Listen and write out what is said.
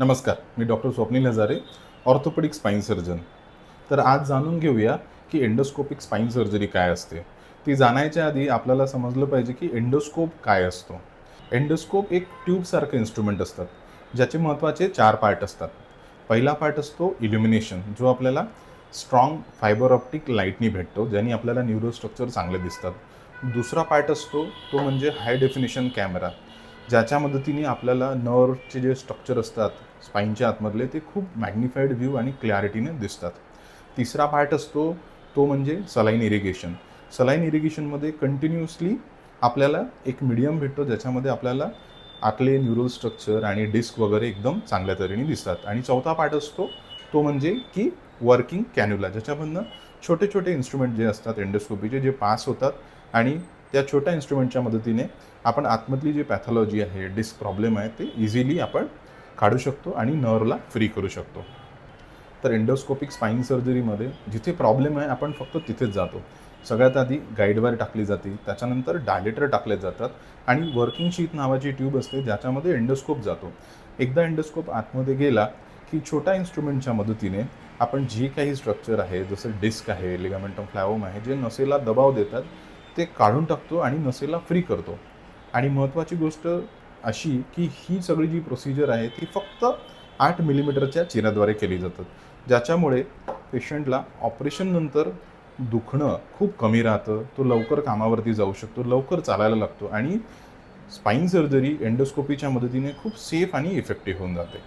नमस्कार, मी doctor Swapnil Hazare, orthopaedic spine surgeon. तर आज जाणून घेऊया की एंडोस्कोपिक स्पाईन सर्जरी काय असते. ती जाणायच्या आधी आपल्याला समजलं पाहिजे की एंडोस्कोप काय असतो. एंडोस्कोप एक ट्यूबसारखं इन्स्ट्रुमेंट असतात, ज्याचे महत्त्वाचे 4 पार्ट असतात. पहिला पार्ट असतो इल्युमिनेशन, जो आपल्याला स्ट्रॉंग फायबर ऑप्टिक लाईटनी भेटतो, ज्याने आपल्याला न्यूरोस्ट्रक्चर चांगले दिसतात. दुसरा पार्ट असतो तो म्हणजे हाय डेफिनिशन कॅमेरा, ज्याच्या मदतीने आपल्याला नर्वचे जे स्ट्रक्चर असतात स्पाईनच्या आतमधले ते खूप मॅग्निफाईड व्ह्यू आणि क्लॅरिटीने दिसतात. तिसरा पार्ट असतो तो म्हणजे सलाईन इरिगेशन. सलाईन इरिगेशनमध्ये कंटिन्युअसली आपल्याला एक मीडियम भेटतो, ज्याच्यामध्ये आपल्याला आतले न्यूरल स्ट्रक्चर आणि डिस्क वगैरे एकदम चांगल्या तऱ्हेने दिसतात. आणि चौथा पार्ट असतो तो म्हणजे की वर्किंग कॅन्युला, ज्याच्यामधनं छोटे छोटे इन्स्ट्रुमेंट जे असतात एंडोस्कोपीचे जे पास होतात आणि त्या छोट्या इन्स्ट्रुमेंटच्या मदतीने आपण आतमधली जी पॅथॉलॉजी आहे, डिस्क प्रॉब्लेम आहे, ते इझिली आपण काढू शकतो आणि नर्वला फ्री करू शकतो. तर एंडोस्कोपिक स्पाईन सर्जरीमध्ये जिथे प्रॉब्लेम आहे आपण फक्त तिथेच जातो. सगळ्यात आधी गाईडवायर टाकली जाते, त्याच्यानंतर डायलेटर टाकले जातात आणि वर्किंग शीट नावाची ट्यूब असते, ज्याच्यामध्ये एंडोस्कोप जातो. एकदा एंडोस्कोप आतमध्ये गेला की छोट्या इन्स्ट्रुमेंटच्या मदतीने आपण जे काही स्ट्रक्चर आहे, जसं डिस्क आहे, लिगामेंटम फ्लॅवम आहे, जे नसेला दबाव देतात ते काढून टाकतो आणि नसेला फ्री करतो. आणि महत्त्वाची गोष्ट अशी की ही सगळी जी प्रोसिजर आहे ती फक्त 8 मिलीमीटरच्या चिऱ्याद्वारे केली जातात, ज्याच्यामुळे पेशंटला ऑपरेशननंतर दुखणं खूप कमी राहतं. तो लवकर कामावरती जाऊ शकतो, लवकर चालायला लागतो आणि स्पाईन सर्जरी एंडोस्कोपीच्या मदतीने खूप सेफ आणि इफेक्टिव्ह होऊन जाते.